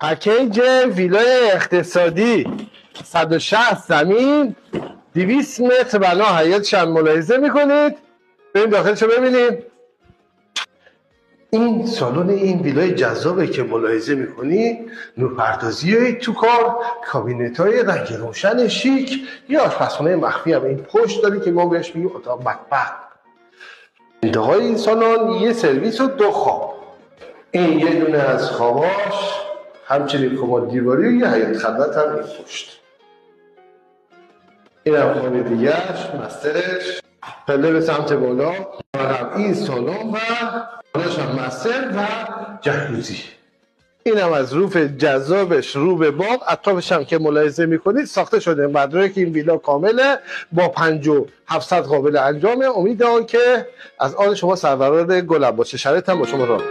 پکیج ویلای اقتصادی 160 زمین 200 متر بنا حیاطش هم ملاحظه میکنید. بریم داخلشو ببینیم. این سالن این ویلای جذابه که ملاحظه میکنید. نورپردازی تو کار، کابینت های رنگ روشن شیک، یه آشپزخونه مخفی هم این پشت داری که ما بهش میگیم اتاق مطبخ. انتهای این سالن یه سرویس و 2 خواب. این یه دونه از خواباش، همچنین کمد دیواری و یه حیاط خلوت هم این پشت. این هم خانه دیگرش، مسترش، پله به سمت بالا، هم این سالن و بالاش هم مستر و جکوزی. این هم از روف جذابش رو به باغ. اطرافش هم که ملاحظه میکنید ساخته شده. مدرک این ویلا کامله با 5700 قابل انجامه. امیدوارم که از آن شما سرورار گل عباس شرایط هم با شما راه